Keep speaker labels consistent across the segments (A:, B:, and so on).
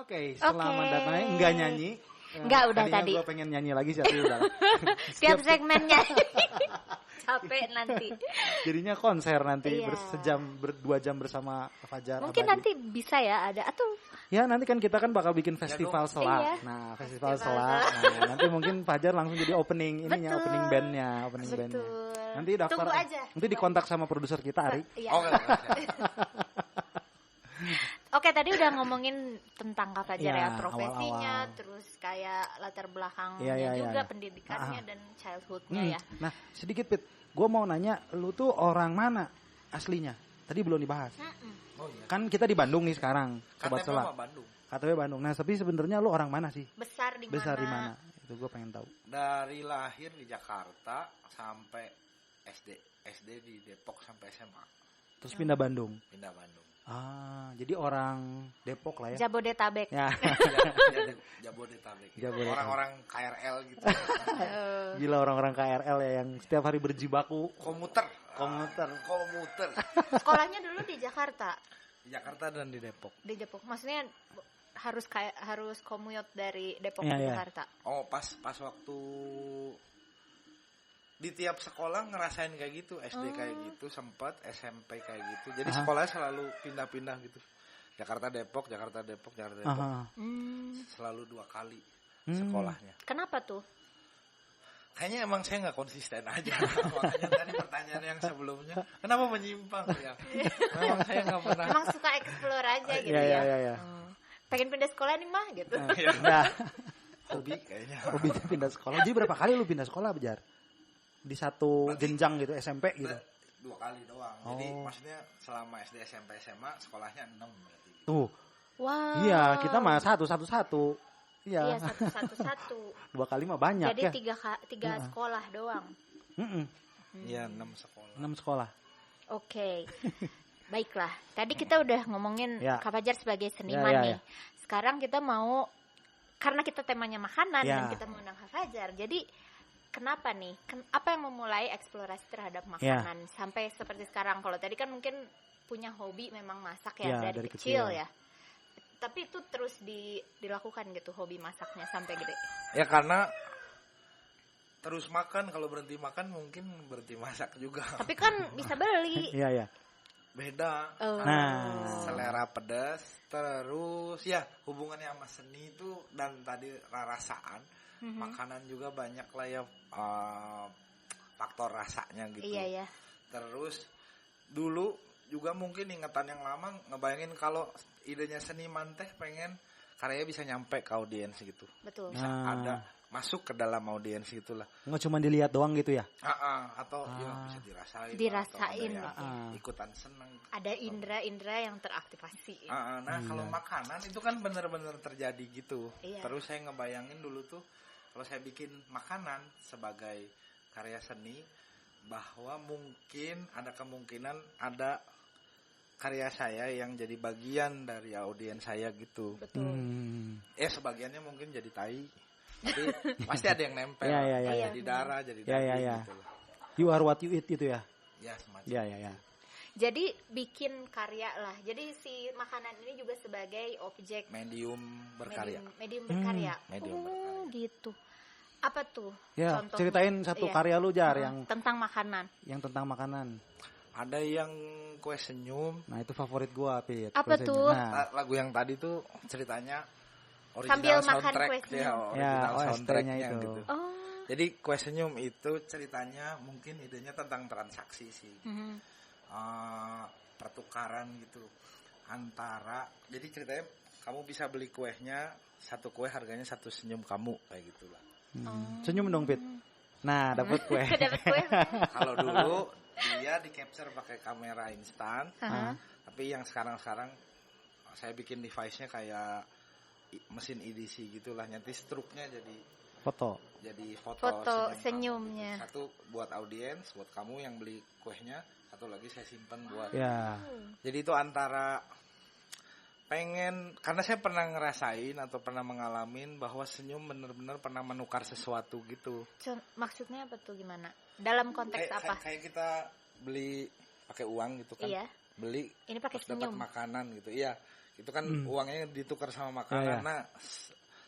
A: Oke, setelah mandat naik enggak nyanyi.
B: Enggak, udah tadi.
A: Gue pengen nyanyi lagi sih, tapi udah.
B: Tiap segmennya. Capek nanti.
A: Jadinya konser nanti
B: Iya.
A: berdua jam bersama Fajar.
B: Mungkin
A: Abadi.
B: nanti bisa ya ada atau
A: Ya nanti kan kita kan bakal bikin festival selak.
B: Iya.
A: Nah festival selak. Nah, nanti mungkin Fajar langsung jadi opening ininya,
B: Betul.
A: opening bandnya. Nanti daftar.
B: Tunggu aja.
A: Nanti dikontak sama produser kita Ari.
B: Iya.
C: Oh, enggak.
B: Oke, tadi udah ngomongin tentang Kak Fajar
A: Iya,
B: ya, profesinya,
A: awal-awal.
B: terus kayak latar belakangnya
A: Iya, iya,
B: juga,
A: iya.
B: pendidikannya dan childhoodnya ya.
A: Nah sedikit Pit, gue mau nanya, lu tuh orang mana aslinya? Tadi belum dibahas.
C: Oh iya.
A: Kan kita di Bandung nih sekarang, sobat
C: KTP
A: selak.
C: mah Bandung.
A: KTP Bandung. Nah tapi sebenarnya lu orang mana sih?
B: Besar di mana?
A: Besar di mana? Itu gue pengen tahu.
C: Dari lahir di Jakarta sampai SD di Depok sampai SMA.
A: Terus pindah Bandung.
C: Pindah Bandung.
A: Ah, jadi orang Depok lah ya.
B: Jabodetabek.
A: Ya,
C: Jabodetabek.
A: Jabodetabek.
C: Orang-orang KRL gitu.
A: gila orang-orang KRL ya yang setiap hari berjibaku.
C: Komuter.
B: Sekolahnya dulu di Jakarta.
C: Di Jakarta dan di Depok.
B: Di Depok. Maksudnya harus commute dari Depok
A: Iya,
B: ke
A: iya.
B: Jakarta.
C: Oh, pas waktu di tiap sekolah ngerasain kayak gitu, SD kayak gitu, sempat SMP kayak gitu. Jadi sekolahnya selalu pindah-pindah gitu. Jakarta Depok.
A: Aha.
C: Selalu 2 kali sekolahnya.
B: Kenapa tuh?
C: Kayaknya emang saya nggak konsisten aja. Makanya tadi pertanyaan yang sebelumnya, kenapa menyimpang ya? Memang saya nggak pernah.
B: Emang suka explore aja gitu
A: Iya,
B: ya.
A: iya, iya.
B: Pengen pindah sekolah nih mah gitu.
A: Nah,
C: Hobi kayaknya.
A: hobi pindah sekolah. Jadi berapa kali lu pindah sekolah, Bejar? Di satu jenjang gitu, SMP gitu.
C: 2 kali doang. Jadi
A: Oh.
C: maksudnya selama SD, SMP, SMA sekolahnya 6 berarti.
A: Tuh.
B: Wow.
A: Iya, kita mah satu.
B: Iya,
A: Iya.
B: satu.
A: 2 kali mah banyak
B: Jadi
A: ya.
B: tiga sekolah doang.
C: Iya, 6 sekolah.
A: 6 sekolah.
B: Oke. Baiklah. Tadi kita udah ngomongin
A: Ya.
B: Kak Fajar sebagai seniman
A: Ya, ya,
B: nih. Sekarang kita mau, karena kita temanya makanan
A: Ya.
B: dan kita mengundang Kak Fajar. Jadi kenapa nih? Apa yang memulai eksplorasi terhadap
A: Ya.
B: makanan sampai seperti sekarang? Kalau tadi kan mungkin punya hobi memang masak
A: Ya,
B: ya, dari
A: dari
B: kecil
A: kecil.
B: ya. Tapi itu terus dilakukan gitu, hobi masaknya sampai gede.
C: Ya karena terus makan, kalau berhenti makan mungkin berhenti masak juga.
B: Tapi kan bisa beli.
A: Iya, iya.
C: Beda.
B: Oh.
A: Nah.
C: Selera pedas, terus ya hubungannya sama seni itu dan tadi rasaan, makanan juga banyak lah ya faktor rasanya gitu.
B: Iya ya.
C: Terus dulu juga mungkin ingatan yang lama ngebayangin kalau idenya seniman teh pengen karyanya bisa nyampe ke audiens gitu.
B: Betul.
C: Bisa ada masuk ke dalam audiens gitulah.
A: Nggak cuma dilihat doang gitu ya?
C: Atau ya bisa dirasain.
B: Dirasain.
C: Atau ada yang ikutan seneng.
B: Ada indera-indera yang teraktivasi.
C: Nah kalau makanan itu kan benar-benar terjadi gitu.
B: Iya.
C: Terus saya ngebayangin dulu tuh kalau saya bikin makanan sebagai karya seni, bahwa mungkin ada kemungkinan ada karya saya yang jadi bagian dari audiens saya gitu.
B: Betul.
C: Sebagiannya mungkin jadi tai, tapi pasti ada yang nempel.
A: Iya.
C: Jadi darah, jadi
A: Iya,
C: daging
A: iya.
C: gitu loh.
A: You are what you eat itu ya?
C: Ya semacam.
A: Iya.
B: Jadi bikin karya lah. Jadi si makanan ini juga sebagai objek
C: Medium berkarya.
B: medium berkarya.
C: Medium
B: Gitu. Apa tuh?
A: Ya,
B: contohnya?
A: ceritain satu karya lu Jar yang
B: tentang makanan.
A: tentang makanan.
C: Ada yang kue senyum.
A: Nah, itu favorit gua, Pit.
B: Apa
A: Kue
B: tuh?
A: senyum. Nah,
C: Lagu yang tadi tuh ceritanya
B: Sambil
C: original
B: makan
C: soundtrack
B: kue senyum.
C: original
A: OST-nya
C: soundtracknya
A: itu.
C: gitu.
B: Oh.
C: Jadi kue senyum itu ceritanya mungkin idenya tentang transaksi sih. Pertukaran gitu antara, jadi ceritanya kamu bisa beli kuehnya, satu kue harganya 1 senyum kamu kayak gitulah.
A: Senyum dong, Pit. Nah, dapat kue.
B: Dapat kue.
C: Kalau dulu dia di capture pakai kamera instan, tapi yang sekarang saya bikin device-nya kayak mesin EDC gitulah, nanti struknya jadi
A: Foto.
C: foto
B: senyumnya.
C: Satu buat audiens, buat kamu yang beli kuehnya, satu lagi saya simpen buat.
A: Ya.
C: Jadi itu antara pengen, karena saya pernah ngerasain atau pernah mengalamin bahwa senyum benar-benar pernah menukar sesuatu gitu.
B: Maksudnya apa tuh, gimana? Dalam konteks apa?
C: Kayak kita beli pakai uang gitu kan.
B: Iya.
C: Beli
B: Ini pakai
C: terus dapat
B: senyum.
C: makanan gitu. Iya. itu kan uangnya ditukar sama makanan. Nah,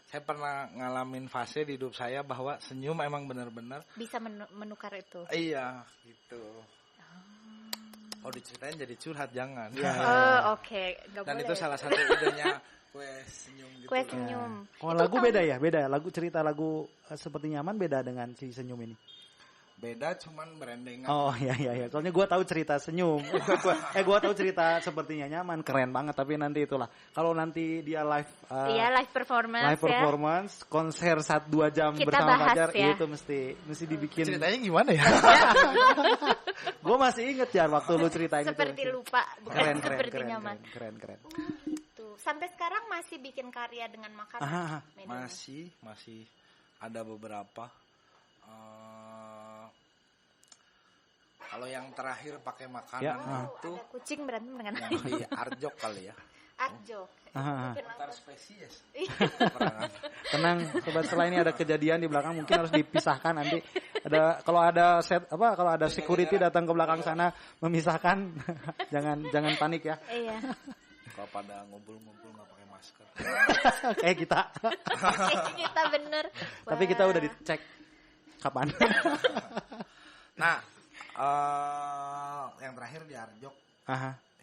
C: saya pernah ngalamin fase di hidup saya bahwa senyum emang benar-benar
B: bisa menukar itu.
C: Iya, gitu. Oh, diceritain jadi curhat jangan.
B: Oke.
C: Dan itu salah satu idenya kue senyum gitu.
B: Kue senyum.
A: Oh, lagu beda ya? Beda. Lagu cerita lagu Seperti Nyaman beda dengan si Senyum ini.
C: Beda cuman berendengan.
A: Oh iya. Soalnya gue tahu cerita Senyum. Gue tahu cerita Sepertinya Nyaman, keren banget. Tapi nanti itulah. Kalau nanti dia live.
B: Live performance.
A: Konser 1-2 jam
B: kita
A: bersama
B: bahas,
A: pacar.
B: Ya.
A: Itu mesti dibikin.
C: Ceritanya gimana ya?
A: Gue masih inget ya waktu lu ceritain
B: seperti
A: itu.
B: lupa. Bukan
A: Keren,
B: nyaman.
A: Keren.
B: Gitu. Sampai sekarang masih bikin karya dengan makanan.
C: Masih ada beberapa. Kalau yang terakhir pakai makanan itu
B: ada kucing berantem dengan
C: yang di Arjok kali ya.
B: Arjok.
C: Antar spesies.
A: Tenang sobat, setelah ini ada kejadian di belakang, mungkin harus dipisahkan nanti. Kalau ada security datang ke belakang sana memisahkan. jangan panik ya.
B: Iya.
C: Kalau pada ngumpul-ngumpul nggak pakai masker.
A: Kayak kita.
B: Kita bener.
A: Tapi kita udah dicek kapan.
C: Nah, yang terakhir di Arjok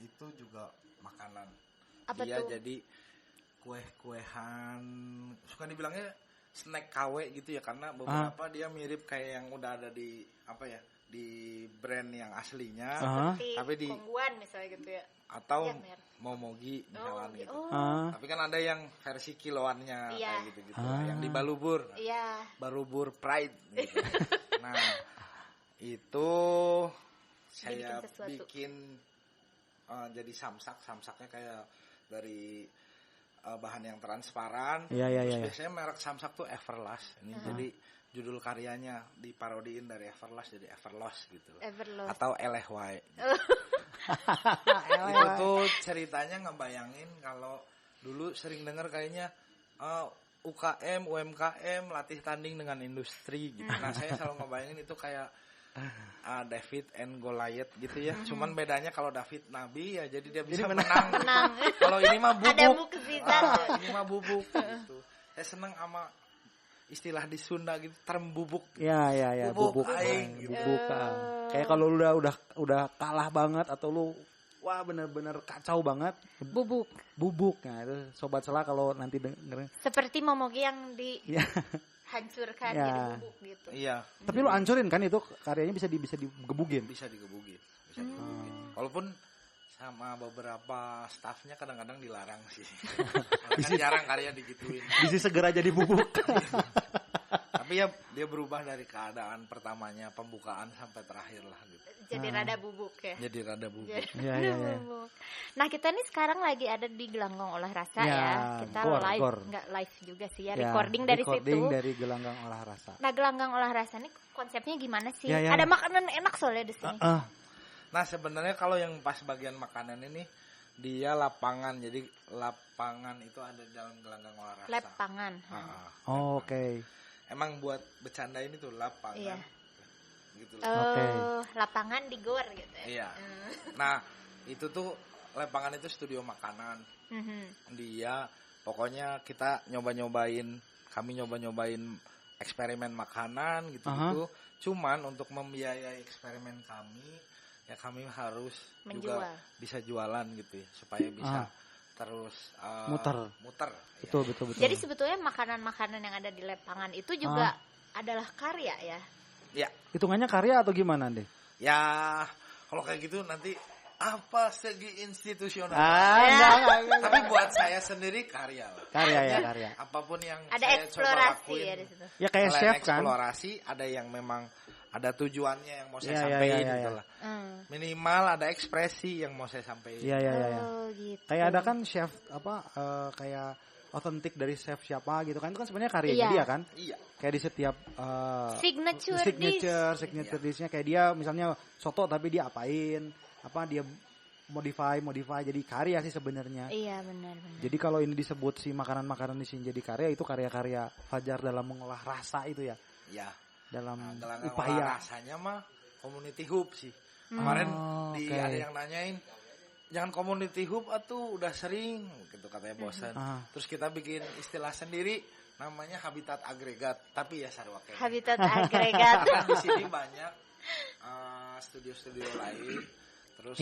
C: itu juga makanan.
B: Apa
C: dia
B: tuh?
C: Jadi kue-kuehan, suka dibilangnya snack KW gitu ya, karena beberapa dia mirip kayak yang udah ada di di brand yang aslinya, tapi di
B: Kongguan misalnya gitu ya.
C: Atau Momogi misalnya gitu. Tapi kan ada yang versi kiloannya kayak gitu-gitu, yang di Balubur.
B: Iya.
C: Balubur Pride gitu. Nah, itu saya bikin jadi samsaknya kayak dari bahan yang transparan.
A: Iya.
C: Biasanya merek samsak tuh Everlast. Ini jadi judul karyanya diparodiin dari Everlast jadi Everlost gitu.
B: Everlost.
C: Atau LHY. Itu tuh ceritanya ngebayangin kalau dulu sering denger kayaknya UKM, UMKM latih tanding dengan industri gitu. Nah, saya selalu ngebayangin itu kayak David and Goliath gitu ya. Cuman bedanya kalau David nabi ya jadi dia bisa menang. Kalau ini mah bubuk.
B: Ada mukjizat.
C: Ini mah bubuk gitu. Saya seneng sama istilah di Sunda gitu, term bubuk.
A: Ya, bubuk
C: aing gitu.
A: Bubuk. Kayak kalau lu udah kalah banget atau lu bener-bener kacau banget. Bubuk. Nah, itu sobat Sela kalau nanti dengerin.
B: Seperti Momogi yang hancurkan jadi bubuk gitu.
C: Iya.
A: Tapi lu hancurin kan itu karyanya bisa digebugin.
C: Bisa digebugin. Walaupun sama beberapa staffnya kadang-kadang dilarang sih. Kan jarang karya digituin.
A: Bisa segera jadi bubuk.
C: Tapi ya dia berubah dari keadaan pertamanya pembukaan sampai terakhir lah gitu.
B: Jadi rada bubuk ya.
C: Jadi rada bubuk.
A: Iya.
B: Nah, kita nih sekarang lagi ada di Gelanggang Olah Rasa ya. Kita nggak live juga sih ya, recording dari situ.
A: Recording dari Gelanggang Olah Rasa.
B: Nah, Gelanggang Olah Rasa nih konsepnya gimana sih?
A: Ya.
B: Ada makanan enak soalnya di sini.
C: Nah, sebenarnya kalau yang pas bagian makanan ini dia lapangan. Jadi lapangan itu ada di dalam Gelanggang Olah Rasa.
B: Lapangan.
A: Oke.
C: Emang buat bercanda ini tuh lapangan.
B: Iya.
C: Gitu.
B: Lapangan di gor gitu ya.
C: Iya. Nah, itu tuh lapangan itu studio makanan. Dia pokoknya kita kami nyoba-nyobain eksperimen makanan gitu-gitu. Cuman untuk membiayai eksperimen kami, ya kami harus juga bisa jualan gitu ya, supaya bisa terus
A: muter. Betul.
B: Jadi sebetulnya makanan-makanan yang ada di lapangan itu juga adalah karya ya.
C: Ya.
A: Hitungannya karya atau gimana deh?
C: Ya, kalau kayak gitu nanti apa segi institusional.
A: Enggak.
C: Tapi buat saya sendiri karya.
A: Karya.
C: Apapun yang
B: ada
C: saya
B: eksplorasi
C: coba lakuin.
B: ya di situ.
A: Ya kayak chef kan.
C: Eksplorasi, ada yang memang ada tujuannya yang mau saya
A: Ya,
C: sampaikan
A: ya.
C: gitu lah. Minimal ada ekspresi yang mau saya sampaikan.
A: Iya.
B: Gitu.
A: Kayak ada kan chef kayak otentik dari chef siapa gitu kan, itu kan sebenarnya karyanya dia kan.
C: Iya.
A: Kayak di setiap
B: signature
A: dish-nya kayak dia misalnya soto tapi dia apain, dia modify jadi karya sih sebenarnya.
B: Iya benar.
A: Jadi kalau ini disebut si makanan-makanan di sini jadi karya, itu karya-karya Fajar dalam mengolah rasa itu ya.
C: Iya.
A: Dalam
C: upaya rasanya mah community hub sih. Kemarin ada yang nanyain jangan community hub atuh udah sering gitu katanya bosan. Terus kita bikin istilah sendiri namanya habitat agregat, tapi ya sarua kayak
B: habitat agregat.
C: Di sini banyak studio-studio lain. Terus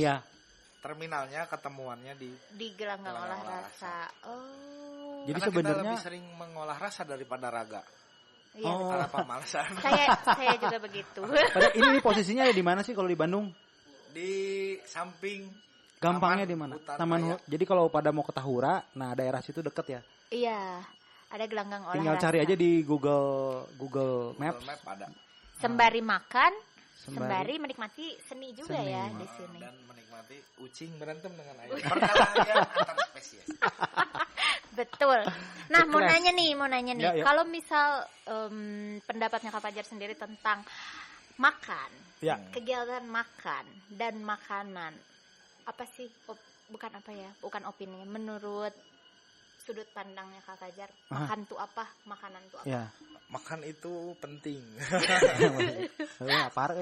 C: terminalnya ketemuannya di
B: gelanggang olah rasa. Oh.
A: Jadi
C: karena
A: sebenarnya
C: kita lebih sering mengolah rasa daripada raga.
B: Iya,
C: karena pemalasan.
B: Saya juga begitu.
A: Ini posisinya di mana sih kalau di Bandung?
C: Di samping.
A: Gampangnya di mana? Taman. Jadi kalau pada mau ke Tahura, nah daerah situ deket ya?
B: Iya, ada gelanggang olah
A: tinggal
B: rasa.
A: cari aja di Google Maps.
C: Map ada.
B: Sembari makan, sembari menikmati seni juga ya di sini.
C: Dan menikmati ucing berantem dengan ayam. Perkelahian antar spesies.
B: Betul. Nah, mau nanya nih.
A: Ya.
B: Kalau misal pendapatnya Kak Fajar sendiri tentang makan, kegiatan makan dan makanan, apa sih? Bukan opini. Menurut sudut pandangnya Kak Fajar, makan tuh apa? Makanan tuh apa?
A: Ya.
C: Makan itu penting.
A: Lapar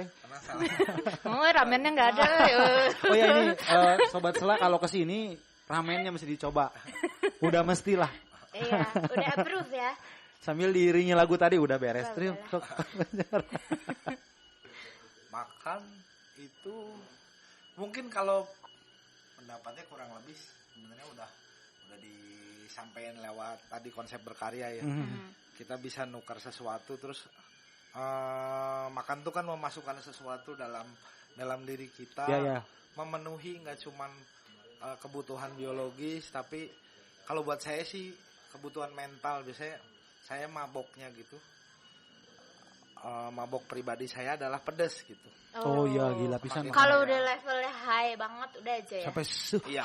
B: Ramennya nggak ada.
A: Oh ya ini Sobat Sela kalau kesini ramennya mesti dicoba. Udah mestilah.
B: Iya, udah approve ya.
A: Sambil diiringi lagu tadi udah beres.
C: Makan itu mungkin kalau pendapatnya kurang lebih sebenarnya udah disampaikan lewat tadi konsep berkarya ya. Kita bisa nukar sesuatu terus makan tuh kan memasukkan sesuatu dalam diri kita, memenuhi nggak cuman kebutuhan biologis, tapi kalau buat saya sih kebutuhan mental. Biasanya saya maboknya gitu, mabok pribadi saya adalah pedas gitu.
A: Oh iya gila pisan.
B: Kalau udah levelnya high banget udah aja ya.
A: Sampai
C: iya.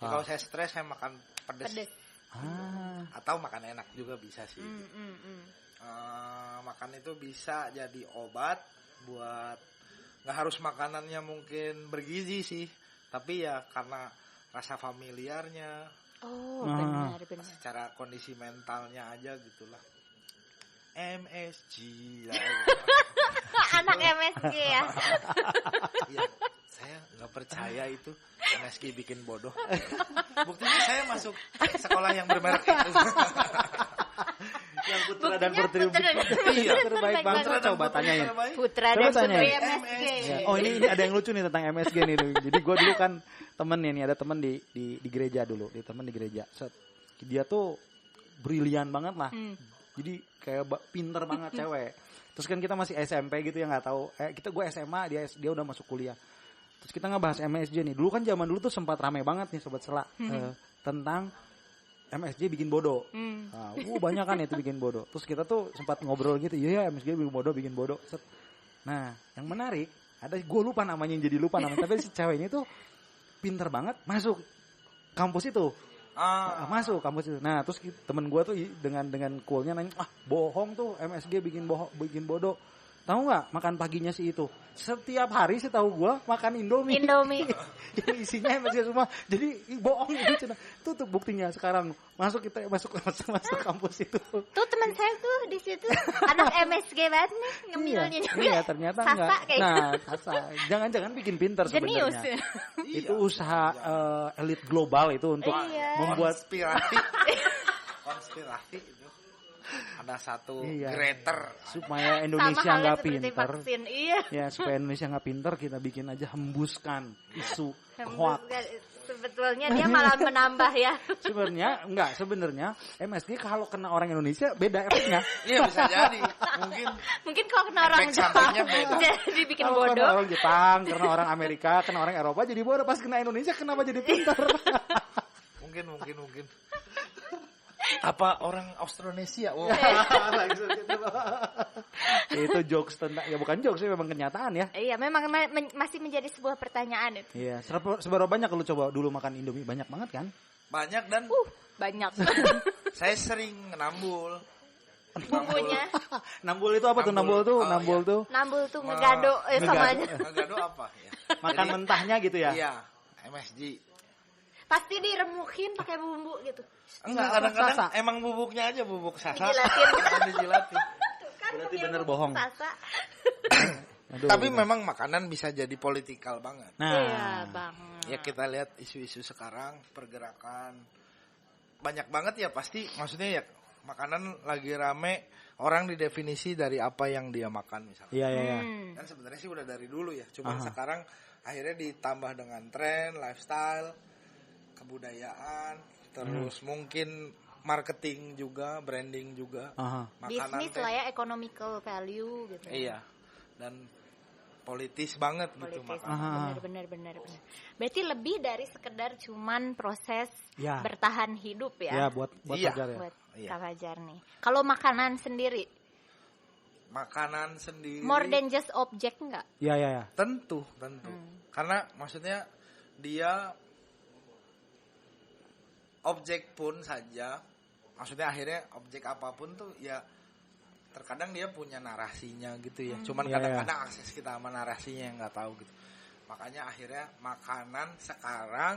C: Kalau saya stres saya makan pedas. Atau makan enak juga bisa sih. Makan itu bisa jadi obat buat, nggak harus makanannya mungkin bergizi sih, tapi ya karena rasa familiarnya.
B: Benar.
C: Secara kondisi mentalnya aja gitulah. MSG lah.
B: Anak MSG ya.
C: Iya, saya nggak percaya itu MSG bikin bodoh. Buktinya saya masuk sekolah yang bermerek itu.
A: Yang putra dan putri terbaik bangsa, coba tanyain.
B: Putra dan putri MSG.
A: Oh ini ada yang lucu nih tentang MSG nih. Jadi gue dulu kan temen nih, ada temen di gereja dulu, temen di gereja. Dia tuh brilian banget lah. Jadi kayak pinter banget cewek. Terus kan kita masih SMP gitu ya, nggak tahu. Gue SMA, dia udah masuk kuliah. Terus kita ngebahas MSG nih. Dulu kan zaman dulu tuh sempat rame banget nih Sobat Sela tentang MSG bikin bodoh. Nah, banyak kan itu bikin bodoh. Terus kita tuh sempat ngobrol gitu, iya MSG bikin bodoh. Nah, yang menarik ada, gue lupa namanya, tapi si ceweknya tuh pinter banget masuk kampus itu. Masuk kampus itu. Nah, terus temen gue tuh dengan coolnya nanya, bohong tuh MSG bikin bodoh. Tahu nggak makan paginya sih itu? Setiap hari sih tahu gue makan Indomie. Yang isinya MSG semua. Jadi bohong itu. Tuh buktinya sekarang masuk kampus itu.
B: Tuh teman saya tuh di situ anak MSG banget nih ngemilnya.
A: Iya, ternyata enggak. Nah, jangan-jangan bikin pinter sebenarnya. Itu usaha elit global itu untuk membuat
C: konspirasi itu. Ada satu greater
A: supaya Indonesia nggak pinter.
B: Ya,
A: supaya Indonesia nggak pinter, kita bikin aja hembuskan isu hoax.
B: Sebetulnya dia malah menambah ya.
A: Sebenarnya MSG kalau kena orang Indonesia beda efeknya.
C: Iya bisa jadi.
B: Mungkin kalau kena orang Jepang jadi bikin bodoh.
A: Kena orang Jepang, kena orang Amerika, kena orang Eropa jadi bodoh. Pas kena Indonesia kenapa jadi pinter?
C: Mungkin. Apa orang Austronesia? Wow.
A: Itu jokes tentang, ya bukan jokes sih, memang kenyataan ya.
B: Iya, memang masih menjadi sebuah pertanyaan itu.
A: Iya, seberapa banyak kalau coba dulu makan Indomie? Banyak banget kan?
C: Banyak dan
B: banyak.
C: Saya sering nambul.
B: Bumbunya.
A: Nambul itu apa tuh? Nambul tuh
B: ngegado samanya.
C: Ngegado apa ya?
A: Makan mentahnya gitu ya?
C: Iya, MSG.
B: Pasti diremukin pakai bumbu gitu.
C: Enggak, kadang-kadang emang bubuknya aja bubuk sasa.
B: Dijilatin.
C: Dijilatin.
A: Berarti bener bohong.
B: Sasa.
A: Aduh,
C: Tapi
A: gitu.
C: memang makanan bisa jadi politikal banget.
A: Nah,
B: Iya banget.
C: Ya kita lihat isu-isu sekarang, pergerakan banyak banget ya pasti. Maksudnya ya makanan lagi rame, orang didefinisi dari apa yang dia makan misalnya.
A: iya iya iya.
C: Kan sebenarnya sih udah dari dulu ya. Cuman sekarang akhirnya ditambah dengan tren, lifestyle, kebudayaan, terus mungkin marketing juga, branding juga.
B: Bisnis lah ya, economical value gitu.
C: Iya. Dan politis banget gitu
B: Politis.
C: makanan.
B: Benar. Berarti lebih dari sekedar cuman proses
A: Ya.
B: bertahan hidup
A: Ya
B: ya.
A: buat
C: Iya.
A: Fajar ya.
B: Buat
C: Iya.
B: Kak Fajar nih. Kalau makanan sendiri,
C: Makanan sendiri
B: more than just object enggak?
A: Iya iya iya.
C: tentu. Karena maksudnya dia objek pun saja, maksudnya akhirnya objek apapun tuh ya terkadang dia punya narasinya gitu ya. Cuman
A: Iya,
C: kadang-kadang akses kita sama narasinya yang nggak tahu gitu. Makanya akhirnya makanan sekarang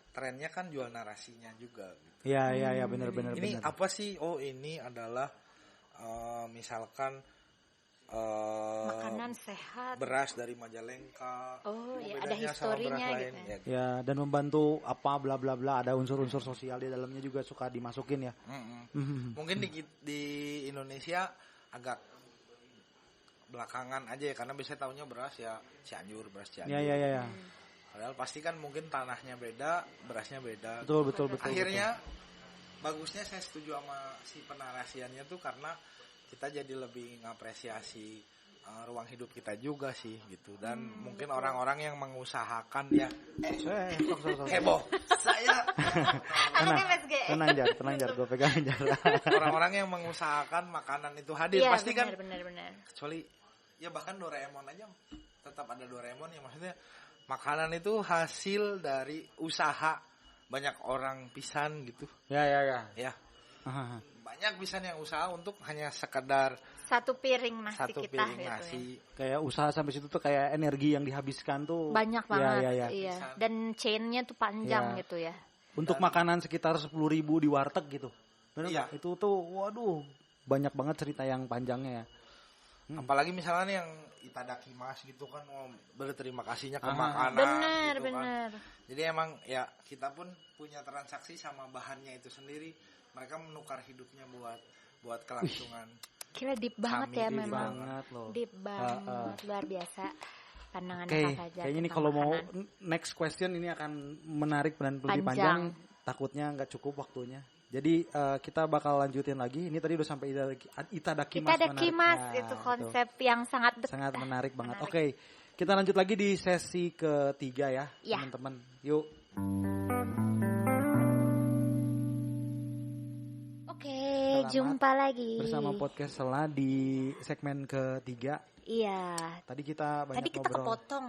C: trennya kan jual narasinya juga gitu.
A: Iya benar.
C: Ini apa sih? Oh ini adalah misalkan
B: Makanan sehat.
C: beras dari Majalengka.
B: Oh ya,
C: Bedanya
B: ada
C: sama
B: historinya
C: beras
B: gitu.
C: lain,
B: Ya.
A: Ya, dan membantu apa bla bla bla, ada unsur-unsur sosial di dalamnya juga suka dimasukin ya.
C: Mungkin di Indonesia agak belakangan aja ya, karena biasanya tahunya beras ya Cianjur, beras Cianjur.
A: Iya.
C: Padahal pasti kan mungkin tanahnya beda, berasnya beda.
A: Betul.
C: Akhirnya bagusnya saya setuju sama si penarasiannya tuh karena kita jadi lebih ngapresiasi ruang hidup kita juga sih gitu. Dan mungkin orang-orang yang mengusahakan ya
A: Sok.
C: heboh. Saya
B: Anaknya MSG.
A: Tenang jar, gue pegang jar.
C: orang-orang yang mengusahakan makanan itu hadir
B: Iya,
C: pasti kan,
B: benar.
C: kecuali ya bahkan Doraemon aja tetap ada Doraemon ya, maksudnya makanan itu hasil dari usaha banyak orang pisan gitu
A: Ya.
C: ya. Banyak pisan yang usaha untuk hanya sekedar
B: Satu piring nasi
C: satu
B: kita
C: piring
B: gitu
C: nasi.
B: ya.
A: Kayak usaha sampai situ tuh kayak energi yang dihabiskan tuh
B: Banyak banget.
A: Ya.
B: Iya. Dan chain-nya tuh panjang
A: Iya.
B: gitu ya.
A: Untuk makanan sekitar 10.000 di warteg gitu. Benar
C: Iya.
A: nggak? Itu tuh waduh banyak banget cerita yang panjangnya ya.
C: Apalagi misalnya yang itadakimasu gitu kan, berterima kasihnya ke makanan gitu
B: Benar.
C: kan. Jadi emang ya kita pun punya transaksi sama bahannya itu sendiri. Mereka menukar hidupnya buat kelangsungan.
B: Kira deep banget ya
C: Deep
B: memang.
A: Banget loh.
B: Deep banget, luar biasa pandangan
A: Oke,
B: Kak Fajar.
A: kayaknya ini
B: tentang
A: kalau mau
B: makanan.
A: next question ini akan menarik dan lebih
B: Panjang.
A: panjang. Takutnya nggak cukup waktunya. Jadi kita bakal lanjutin lagi. Ini tadi udah sampai itadakimasu.
B: Itadakimasu
A: menarik.
B: itu
A: Nah,
B: konsep yang sangat
A: sangat menarik banget.
B: Menarik.
A: Oke, kita lanjut lagi di sesi ketiga ya,
B: Ya.
A: teman-teman. Yuk.
B: Oke,
A: Selamat
B: jumpa lagi
A: bersama podcast Sela di segmen ketiga.
B: Iya.
A: Tadi kita banyak
B: Tadi kita
A: ngobrol.
B: kepotong.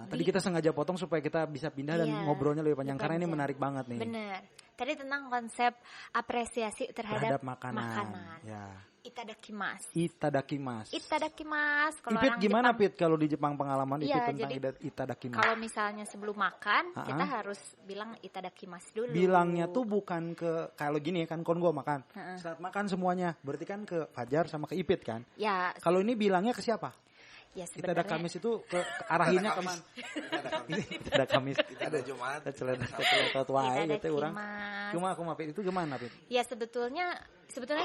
A: Tadi kita sengaja potong supaya kita bisa pindah dan
B: Iya,
A: ngobrolnya lebih panjang
B: lebih
A: karena ini
B: panjang.
A: menarik banget nih.
B: Bener. Tadi tentang konsep apresiasi terhadap
A: makanan. Ya.
B: Itadakimasu.
A: Itadakimasu.
B: Itadakimasu. Kalau
A: Ipit
B: orang
A: gimana
B: Jepang,
A: Pit kalau di Jepang pengalaman
B: Iya,
A: Ipit tentang
B: jadi
A: itadakimasu?
B: kalau misalnya sebelum makan, kita harus bilang itadakimasu dulu.
A: Bilangnya tuh bukan ke kalau gini kan kon gua makan. Saat makan semuanya, berarti kan ke Fajar sama ke Ipit kan?
B: Ya,
A: Kalau ini bilangnya ke siapa?
B: ya sebenarnya.
A: Itadakimasu itu ke arahinnya ke mana? Itadakimasu.
C: Kita ada Jumat.
A: Kecelet wae gitu orang.
B: Itadakimasu.
A: Cuma aku mah Pit itu gimana Pit?
B: Ya sebetulnya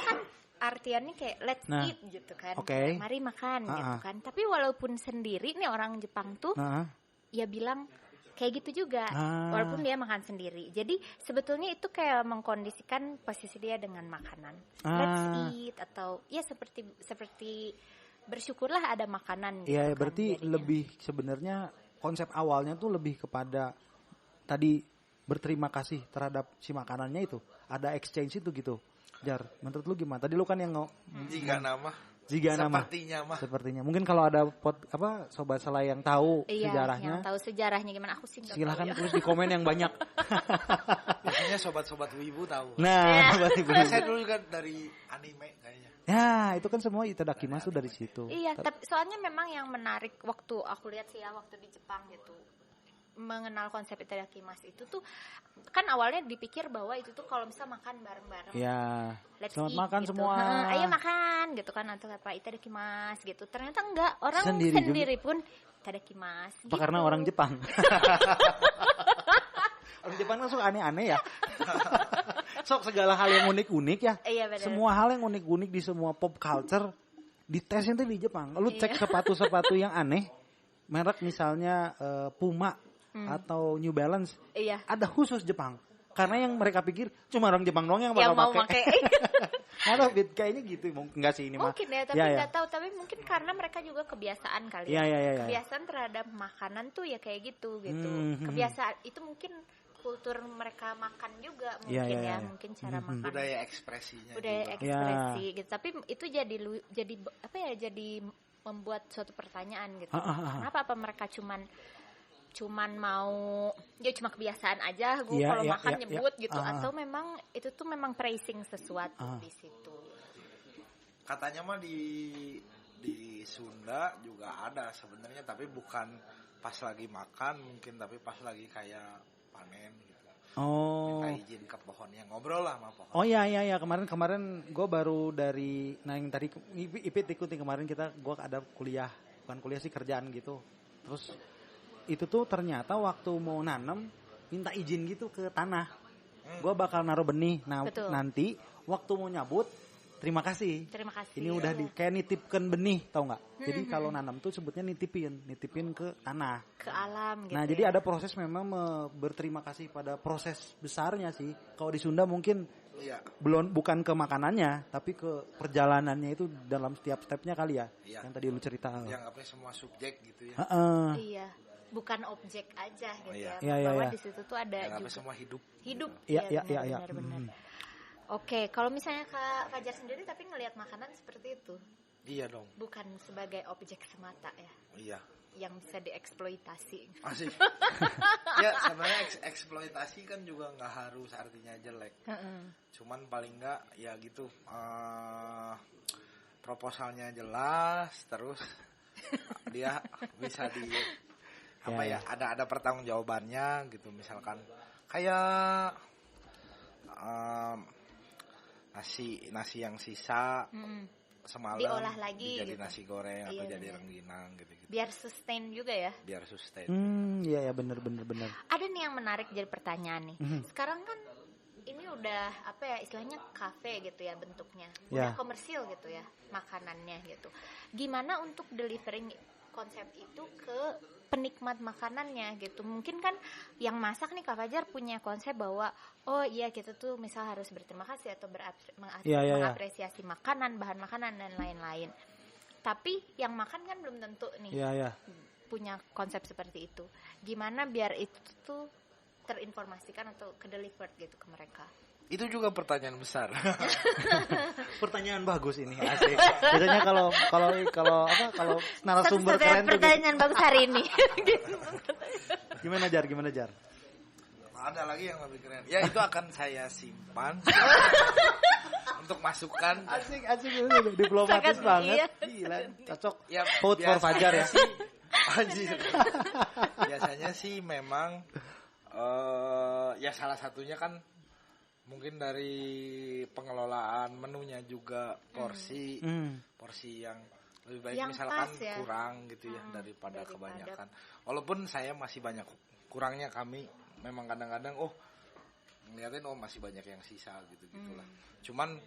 B: kan artiannya kayak let's
A: Nah,
B: eat gitu kan.
A: oke.
B: Mari makan gitu kan. Tapi walaupun sendiri nih orang Jepang tuh
A: Nah,
B: ya bilang kayak gitu juga.
A: Ah.
B: Walaupun dia makan sendiri. Jadi sebetulnya itu kayak mengkondisikan posisi dia dengan makanan. Let's eat atau ya seperti bersyukurlah ada makanan gitu
A: ya
B: kan
A: berarti
B: jadinya.
A: lebih sebenarnya konsep awalnya tuh lebih kepada tadi berterima kasih terhadap si makanannya itu. Ada exchange itu gitu. Jar, menurut lu gimana? Tadi lu kan yang
C: Jika nama
A: sepertinya. Mungkin kalau ada sobat Sela yang tahu
B: Iya,
A: sejarahnya,
B: yang tahu sejarahnya gimana aku sih nggak
A: silahkan
B: tahu ya.
A: tulis di komen yang banyak.
C: biasanya sobat-sobat wibu tahu.
A: Nah, berarti
C: Karena saya dulu kan dari anime kayaknya.
A: ya itu kan semua itadakimasu dari situ.
B: Iya, tapi soalnya memang yang menarik waktu aku lihat sih ya waktu di Jepang gitu. mengenal konsep itadakimasu itu tuh kan awalnya dipikir bahwa itu tuh kalau misalnya makan bareng-bareng.
A: Ya. Selamat
B: eat,
A: makan
B: gitu.
A: semua.
B: Ayo makan gitu kan atau apa itadakimasu gitu. Ternyata enggak, orang sendiri pun itadakimasu.
A: Apa
B: gitu.
A: karena orang Jepang? Orang Jepang kan suka aneh-aneh ya. Sok segala hal yang unik-unik ya.
B: Iya, benar.
A: Semua hal yang unik-unik di semua pop culture ditesnya tuh di Jepang. Lu cek sepatu-sepatu yang aneh, merek misalnya Puma atau New Balance, ada khusus Jepang. Karena yang mereka pikir cuma orang Jepang doang yang bakal pakai. Nah, kayaknya gitu. Enggak sih ini mah.
B: Mungkin ya, tapi nggak tahu. Tapi mungkin karena mereka juga kebiasaan kali ya. Kebiasaan terhadap makanan tuh ya kayak gitu. Kebiasaan itu mungkin kultur mereka makan juga mungkin mungkin cara makan.
C: Budaya ekspresinya.
B: Gitu. Tapi itu jadi apa ya? Jadi membuat suatu pertanyaan gitu. Kenapa apa mereka cuman mau cuma kebiasaan aja gue kalau makan nyebut gitu atau memang itu tuh memang praising sesuatu di situ.
C: Katanya mah di Sunda juga ada sebenarnya, tapi bukan pas lagi makan mungkin, tapi pas lagi kayak panen gitu. Minta izin ke pohonnya, ngobrol lah sama pohon.
A: Oh iya kemarin gue baru dari yang tadi Ipit ikutin kemarin gue ada bukan kuliah sih, kerjaan gitu. Terus itu tuh ternyata waktu mau nanam minta izin gitu ke tanah. Gue bakal naruh benih. Nah, nanti waktu mau nyabut terima kasih. Ini udah kayak nitipkan benih, tau nggak? Jadi kalau nanam tuh sebutnya nitipin ke tanah,
B: ke alam gitu.
A: Nah, jadi ada proses memang berterima kasih pada proses besarnya sih. Kalau di Sunda mungkin bukan ke makanannya, tapi ke perjalanannya itu dalam setiap stepnya kali ya. Yang tadi lu cerita.
C: Yang apa semua subjek gitu ya.
B: Iya. Bukan objek aja gitu ya.
A: Bahwa
B: di situ tuh ada juga
C: semua hidup.
B: Iya. Benar. Oke, kalau misalnya Kak Fajar sendiri tapi ngelihat makanan seperti itu.
C: Iya dong.
B: Bukan sebagai objek semata ya.
C: Iya.
B: Yang bisa dieksploitasi.
C: Asik. Ya sebenarnya eksploitasi kan juga nggak harus artinya jelek. Cuman paling nggak ya gitu. Proposalnya jelas, terus dia bisa ada pertanggungjawabannya gitu, misalkan kayak nasi yang sisa semalam
B: diolah lagi
C: jadi
B: gitu.
C: nasi goreng atau jadi rengginang gitu.
B: Biar sustain juga ya.
A: Iya benar.
B: Ada nih yang menarik jadi pertanyaan nih. Sekarang kan ini udah apa ya istilahnya kafe gitu ya bentuknya. Udah komersil gitu ya makanannya gitu. Gimana untuk delivering konsep itu ke penikmat makanannya gitu. Mungkin kan yang masak nih Kak Fajar punya konsep bahwa kita tuh misal harus berterima kasih atau mengapresiasi makanan, bahan makanan dan lain-lain. Tapi yang makan kan belum tentu nih punya konsep seperti itu. Gimana biar itu tuh terinformasikan atau ke-delivered gitu ke mereka?
C: Itu juga pertanyaan besar.
A: Pertanyaan bagus ini, asik. Biasanya kalau narasumber keren tuh
B: pertanyaan bagus hari ini.
A: Gimana Jar?
C: Ada lagi yang lebih keren. Ya itu akan saya simpan untuk masukan.
A: Asik diplomatis banget. Gila, cocok. Ya, vote for Fajar ya.
C: Biasanya sih memang salah satunya kan mungkin dari pengelolaan menunya juga porsi yang lebih baik yang misalkan kurang gitu ya daripada kebanyakan. Walaupun saya masih banyak kurangnya, kami memang kadang-kadang ngeliatin masih banyak yang sisa gitu-gitulah. Cuman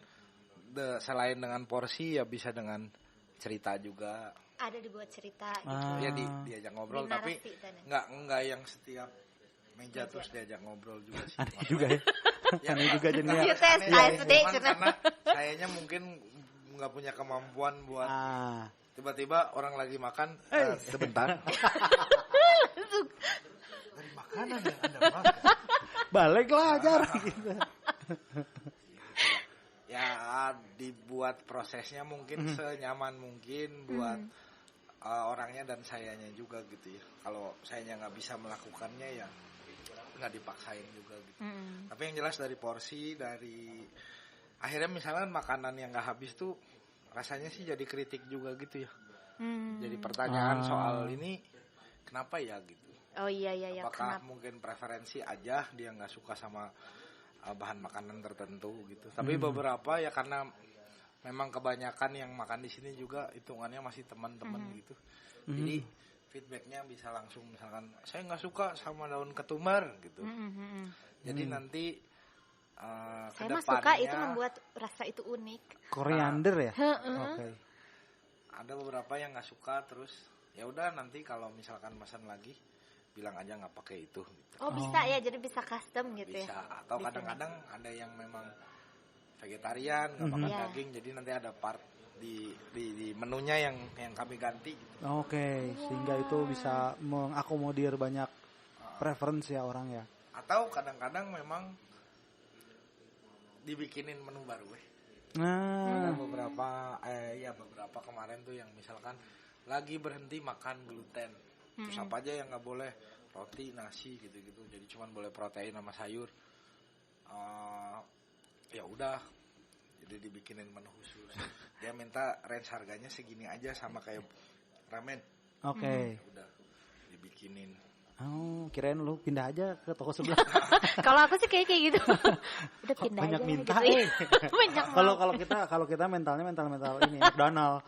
C: selain dengan porsi ya bisa dengan cerita juga.
B: Ada dibuat cerita gitu.
C: Ya diajak ngobrol tapi enggak yang setiap meja terus diajak ngobrol juga sih.
A: Aneh juga ya. Aneh juga jadinya.
C: Karena kayaknya mungkin nggak punya kemampuan buat tiba-tiba orang lagi makan sebentar. Dari makanan yang Anda makan.
A: Baliklah Jar gitu.
C: Ya dibuat prosesnya mungkin senyaman mungkin buat orangnya dan sayanya juga gitu ya. Kalau sayanya nggak bisa melakukannya ya nggak dipaksain juga gitu. Tapi yang jelas dari porsi, dari akhirnya misalnya makanan yang nggak habis tuh rasanya sih jadi kritik juga gitu ya. Jadi pertanyaan soal ini kenapa ya gitu.
B: Oh iya.
C: Apakah mungkin preferensi aja dia nggak suka sama bahan makanan tertentu gitu. Tapi beberapa ya karena memang kebanyakan yang makan di sini juga hitungannya masih teman-teman gitu. Jadi feedbacknya bisa langsung misalkan saya nggak suka sama daun ketumbar gitu. Jadi nanti
B: saya mah suka itu membuat rasa itu unik.
A: Koriander ya. Oke.
C: Ada beberapa yang nggak suka terus ya udah nanti kalau misalkan pesan lagi bilang aja nggak pakai itu. Gitu.
B: Oh bisa ya, jadi bisa custom gitu
C: bisa.
B: ya.
C: Atau kadang-kadang ada yang memang vegetarian nggak makan daging, jadi nanti ada part di menunya yang kami ganti. Gitu.
A: Oke, sehingga itu bisa mengakomodir banyak preferensi ya orang ya.
C: Atau kadang-kadang memang dibikinin menu baru
A: Nah,
C: beberapa kemarin tuh yang misalkan lagi berhenti makan gluten. Terus apa aja yang nggak boleh, roti, nasi gitu-gitu. Jadi cuman boleh protein sama sayur. Ya udah, jadi dibikinin menu khusus. Dia minta range harganya segini aja sama kayak ramen.
A: Oke.
C: Udah dibikinin.
A: Oh, kirain lu pindah aja ke toko sebelah.
B: Kalau aku sih kayak gitu. Udah pindah
A: banyak
B: aja
A: minta.
B: gitu. Banyak.
A: Kalau kita mental ini McDonald.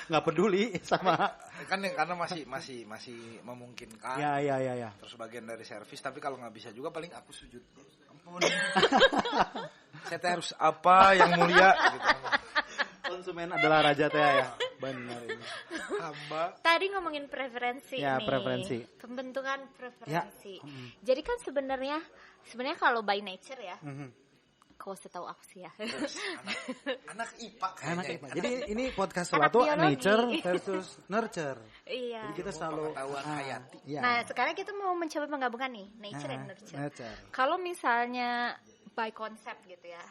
A: Nggak peduli sama
C: kan karena masih memungkinkan.
A: Ya.
C: Terus bagian dari servis, tapi kalau nggak bisa juga paling aku sujud. Ampun. Saya harus apa yang mulia gitu.
A: Konsumen adalah raja teh ya. Benar ini.
C: Hamba.
B: Tadi ngomongin preferensi
A: ya,
B: nih.
A: Preferensi.
B: Pembentukan preferensi. Ya. Jadi kan sebenarnya kalau by nature ya. Kau setahu aku sih ya.
C: Anak IPA kayaknya.
A: Jadi ini podcast Selatu nature versus nurture.
B: Iya.
A: Jadi kita selalu
C: hayati.
A: Ya.
B: Nah, sekarang kita mau mencoba menggabungkan nih nature and nurture. Kalau misalnya by concept gitu ya.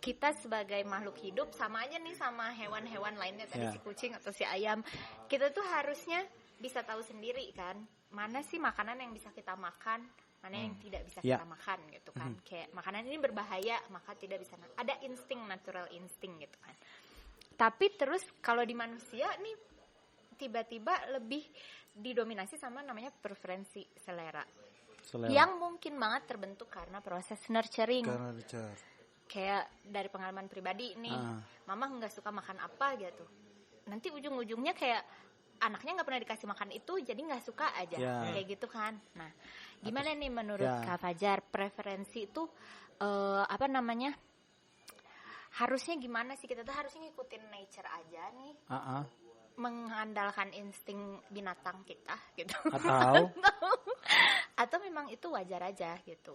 B: Kita sebagai makhluk hidup sama aja nih sama hewan-hewan lainnya tadi si kucing atau si ayam. Kita tuh harusnya bisa tahu sendiri kan, mana sih makanan yang bisa kita makan, mana yang tidak bisa kita makan gitu kan. Kayak makanan ini berbahaya, maka tidak bisa. Ada insting, natural insting gitu kan. Tapi terus kalau di manusia nih tiba-tiba lebih didominasi sama namanya preferensi selera. Yang mungkin banget terbentuk karena proses nurturing. Kayak dari pengalaman pribadi nih, mama nggak suka makan apa gitu. Nanti ujung-ujungnya kayak anaknya nggak pernah dikasih makan itu, jadi nggak suka aja, kayak gitu kan. Nah, gimana nih menurut Kak Fajar preferensi itu harusnya gimana sih, kita tuh harusnya ngikutin nature aja nih, mengandalkan insting binatang kita gitu, atau memang itu wajar aja gitu.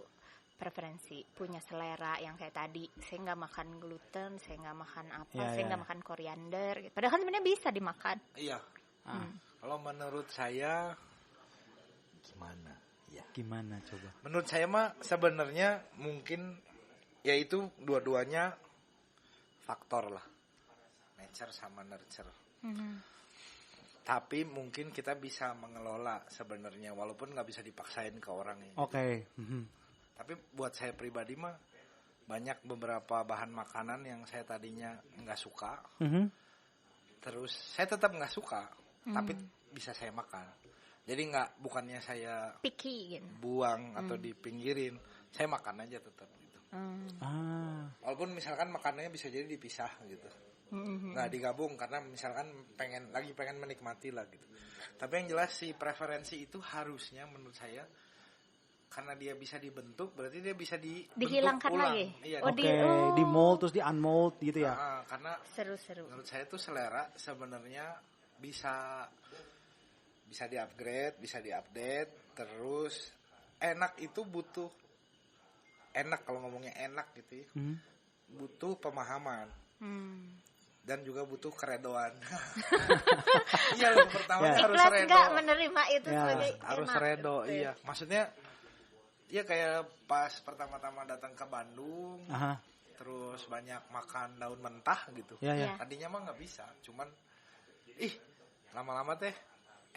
B: Preferensi, punya selera yang kayak tadi, saya nggak makan gluten, saya nggak makan apa, saya nggak makan koriander gitu. Padahal kan sebenarnya bisa dimakan.
C: Iya. Kalau menurut saya
A: gimana coba?
C: Menurut saya mah sebenarnya mungkin yaitu dua-duanya faktor lah, nature sama nurture. Tapi mungkin kita bisa mengelola sebenarnya, walaupun nggak bisa dipaksain ke orang ini. Tapi buat saya pribadi mah banyak beberapa bahan makanan yang saya tadinya nggak suka, terus saya tetap nggak suka, tapi bisa saya makan. Jadi bukannya saya
B: picky gitu,
C: buang atau dipinggirin, saya makan aja tetap gitu. Walaupun misalkan makanannya bisa jadi dipisah gitu, nggak digabung karena misalkan pengen menikmati lah gitu. Tapi yang jelas sih preferensi itu harusnya menurut saya, karena dia bisa dibentuk, berarti dia bisa
B: dihilangkan
C: ulang.
B: lagi.
C: Iya,
A: di mold terus di unmold gitu ya.
C: Karena
B: seru.
C: Menurut saya tuh selera sebenarnya bisa di-upgrade, bisa di-update, terus enak itu butuh enak, kalau ngomongnya enak gitu ya. Butuh pemahaman. Dan juga butuh keredoan. Iya, loh, pertama harus redo.
B: Nggak menerima itu sebagai
C: harus
B: enak,
C: redo,
B: gitu.
C: iya. Maksudnya ya kayak pas pertama-tama datang ke Bandung, terus banyak makan daun mentah gitu. Tadinya mah nggak bisa, cuman lama-lama teh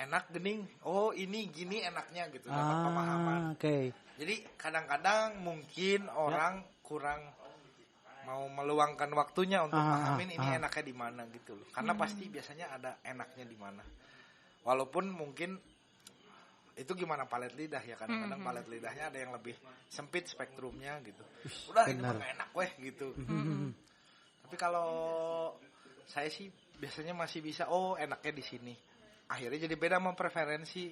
C: enak gening. Oh ini gini enaknya gitu, dapat pemahaman. Jadi kadang-kadang mungkin orang kurang mau meluangkan waktunya untuk pahamin ini enaknya di mana gitu loh. Karena pasti biasanya ada enaknya di mana. Walaupun mungkin itu gimana palet lidah ya, kadang-kadang palet lidahnya ada yang lebih sempit spektrumnya gitu. Udah ini mah enak weh gitu. Tapi kalau saya sih biasanya masih bisa, oh enaknya di sini. Akhirnya jadi beda sama preferensi.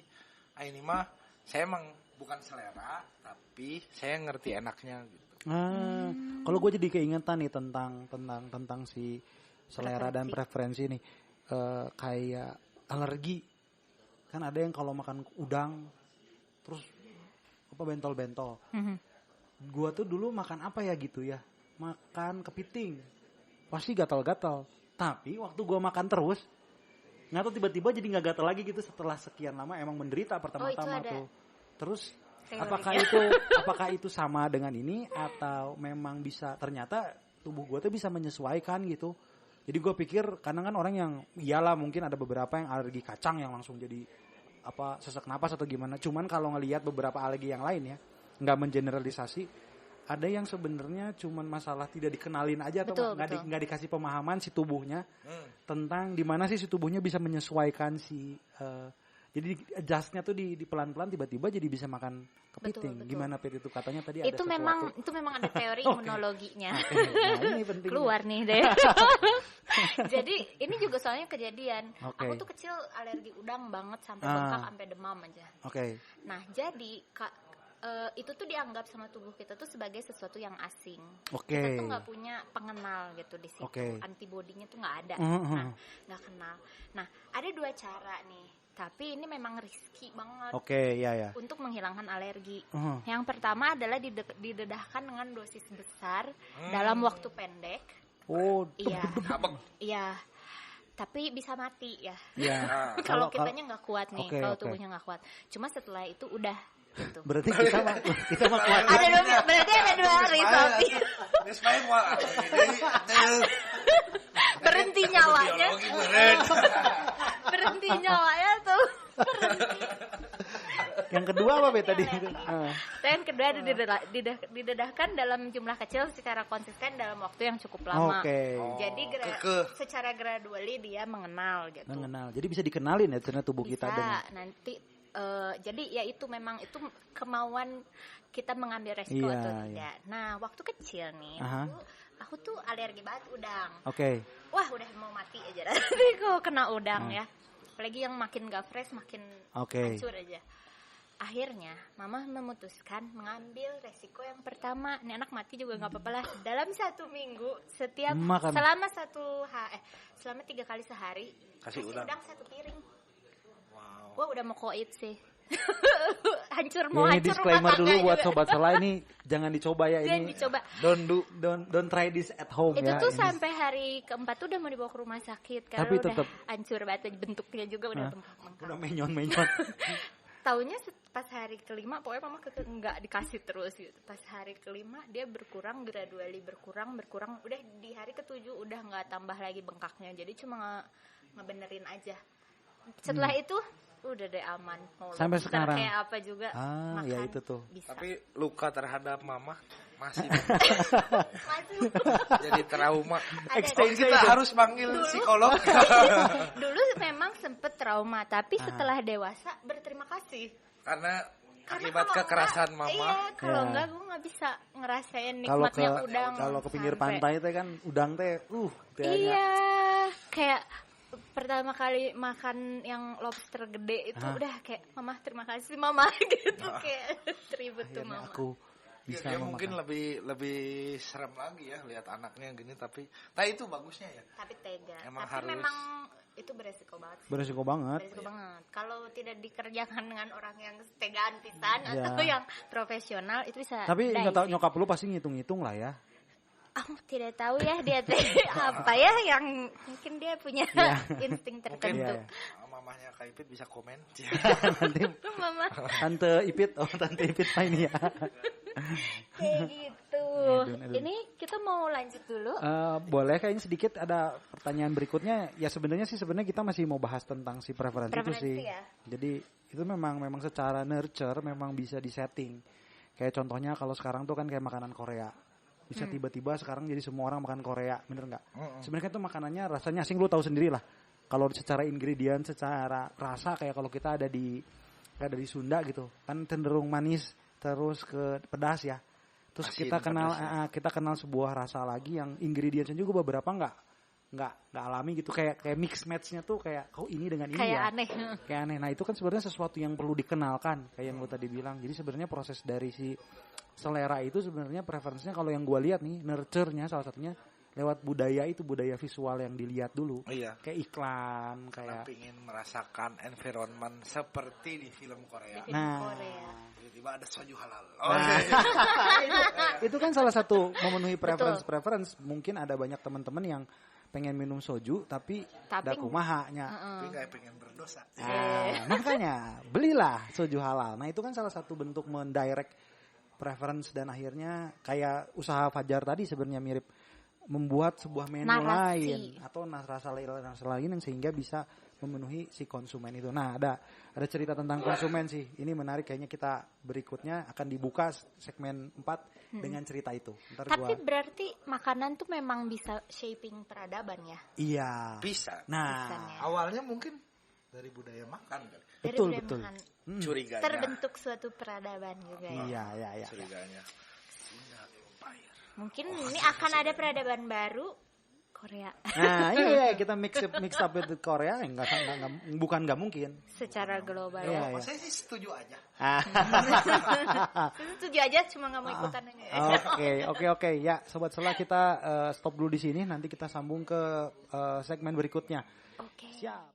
C: Ini mah saya emang bukan selera, tapi saya ngerti enaknya gitu.
A: Kalau gue jadi keingetan nih tentang si selera dan preferensi nih, kayak alergi. Kan ada yang kalau makan udang terus bentol-bentol. Gua tuh dulu makan apa ya gitu ya, makan kepiting pasti gatal-gatal. Tapi waktu gua makan terus, nggak tahu tiba-tiba jadi nggak gatal lagi gitu setelah sekian lama. Emang menderita pertama-tama tuh. Terus apakah itu sama dengan ini atau memang bisa, ternyata tubuh gua tuh bisa menyesuaikan gitu. Jadi gue pikir kadang kan orang yang iyalah mungkin ada beberapa yang alergi kacang yang langsung jadi sesak napas atau gimana. Cuman kalau ngelihat beberapa alergi yang lain ya, nggak mengeneralisasi, ada yang sebenarnya cuman masalah tidak dikenalin aja atau nggak dikasih pemahaman si tubuhnya tentang di mana sih si tubuhnya bisa menyesuaikan si jadi adjustnya tuh di pelan-pelan tiba-tiba jadi bisa makan kepiting. Betul. Gimana Pit itu katanya tadi
B: itu ada itu memang ada teori imunologinya.
A: Nah, ini penting.
B: Keluar nih deh. Jadi ini juga soalnya kejadian. Aku tuh kecil alergi udang banget sampai bengkak sampai demam aja. Nah, jadi itu tuh dianggap sama tubuh kita tuh sebagai sesuatu yang asing. Kita tuh nggak punya pengenal gitu di situ. Antibodinya tuh nggak ada. Nah, nggak kenal. Nah, ada dua cara nih. Tapi ini memang risky banget untuk menghilangkan alergi. Yang pertama adalah didedahkan dengan dosis besar dalam waktu pendek. Iya. Tapi bisa mati ya. Kalau kitanya nggak kuat nih, kalau tubuhnya nggak kuat. Cuma setelah itu udah gitu.
A: Berarti kita mah kuat.
B: Berarti ada dua result. Berhenti nyawanya. Berhenti nyawanya tuh.
A: Yang kedua apa tadi?
B: Yang kedua didedahkan dalam jumlah kecil secara konsisten dalam waktu yang cukup lama. Jadi secara gradually dia mengenal gitu.
A: Jadi bisa dikenalin ya ternyata tubuh kita dengan.
B: Nanti jadi ya itu memang itu kemauan kita mengambil resiko atau tidak. Nah, waktu kecil nih aku tuh alergi banget udang. Wah, udah mau mati aja nanti kok kena udang ya. Apalagi yang makin gak fresh makin hancur aja. Akhirnya Mama memutuskan mengambil resiko yang pertama. Ini anak mati juga gak apa-apa lah. Dalam 1 minggu selama 3 kali sehari kasih udang 1 piring. Wah, udah mau koit sih. hancur
A: ini disclaimer dulu buat sobat Sela, ini jangan dicoba ya. Ini
B: dicoba.
A: Don't try this at home
B: itu
A: ya.
B: Itu tuh sampai hari keempat tuh udah mau dibawa ke rumah sakit karena udah hancur banget, bentuknya juga udah bengkak.
A: Udah menyon.
B: Taunya pas hari kelima pokoknya Mama nggak dikasih terus gitu. Pas hari kelima dia berkurang, gradually berkurang. Udah di hari ke-7 udah nggak tambah lagi bengkaknya. Jadi cuma ngebenerin aja. Setelah itu udah deh aman.
A: Sampai sekarang
B: kayak apa juga makan
A: ya itu tuh
B: bisa.
C: Tapi luka terhadap Mama masih jadi trauma. Kita harus panggil psikolog.
B: Dulu memang sempet trauma, tapi setelah dewasa berterima kasih karena
C: akibat kekerasan Mama.
B: Iya, kalau enggak gue nggak bisa ngerasain nikmatnya udang.
A: Kalau ke pinggir pantai teh kan udang teh
B: iya, kayak pertama kali makan yang lobster gede itu udah kayak Mama terima kasih Mama gitu. Kayak tribut tuh Mama.
A: Aku bisa
C: dia mungkin lebih serem lagi ya lihat anaknya gini, tapi itu bagusnya ya.
B: Tapi tega.
C: Tapi
B: memang itu beresiko banget.
A: Beresiko banget.
B: Kalau tidak dikerjakan dengan orang yang tegaan pisan atau yang profesional itu bisa.
A: Tapi nggak tahu nyokap lu pasti ngitung-ngitung lah ya.
B: Aku tidak tahu ya dia apa ya yang mungkin dia punya insting tertentu.
C: Mungkin mamanya Kak Ipit bisa komen.
A: Nanti
B: Mama.
A: Tante Ipit mah ini ya.
B: Kayak gitu. Ini kita mau lanjut dulu.
A: Boleh, kayaknya sedikit ada pertanyaan berikutnya. Ya sebenarnya kita masih mau bahas tentang si preferensi itu sih. Ya? Jadi itu memang secara nurture memang bisa disetting. Kayak contohnya kalau sekarang tuh kan kayak makanan Korea. Bisa tiba-tiba sekarang jadi semua orang makan Korea, bener nggak? Sebenarnya itu makanannya rasanya asing, lu tahu sendiri lah. Kalau secara ingredient, secara rasa kayak kalau kita ada di kayak dari Sunda gitu kan cenderung manis terus ke pedas ya. Terus
C: Asin,
A: kita kenal sebuah rasa lagi yang ingredientsnya juga beberapa nggak alami gitu, kayak mix matchnya tuh kayak ini dengan ini
B: kayak
A: ya
B: aneh.
A: kayak aneh. Nah itu kan sebenarnya sesuatu yang perlu dikenalkan kayak yang gue tadi bilang. Jadi sebenarnya proses dari si selera itu sebenarnya preferensinya kalau yang gue lihat nih nurture-nya salah satunya lewat budaya visual yang dilihat dulu.
C: Iya.
A: Kayak iklan, kayak
C: ingin merasakan environment seperti di film Korea. Tiba-tiba ada soju halal.
A: Itu kan salah satu memenuhi preference. Mungkin ada banyak teman-teman yang pengen minum soju tapi dakumahanya.
C: Tapi kayak pengen berdosa.
A: Makanya belilah soju halal. Nah itu kan salah satu bentuk mendirect preference dan akhirnya kayak usaha Fajar tadi sebenarnya mirip membuat sebuah menu lain atau rasa lain yang sehingga bisa memenuhi si konsumen itu. Nah, ada cerita tentang konsumen sih. Ini menarik, kayaknya kita berikutnya akan dibuka segmen 4 dengan cerita itu.
B: Tapi berarti makanan tuh memang bisa shaping peradaban ya?
A: Iya.
C: Bisa.
A: Nah,
C: awalnya mungkin dari budaya makan kan.
A: Betul.
C: Curiganya.
B: Terbentuk suatu peradaban juga ya.
A: Iya.
C: Curiganya.
B: Mungkin ini akan ada peradaban baru Korea.
A: Nah, iya kita mix up with Korea bukan nggak mungkin.
B: Secara global.
A: Iya.
C: Saya sih setuju aja.
B: Setuju aja, cuma nggak mau ikutan ini.
A: Oke. Ya, sobat Sela kita stop dulu di sini. Nanti kita sambung ke segmen berikutnya.
B: Oke.
A: Siap.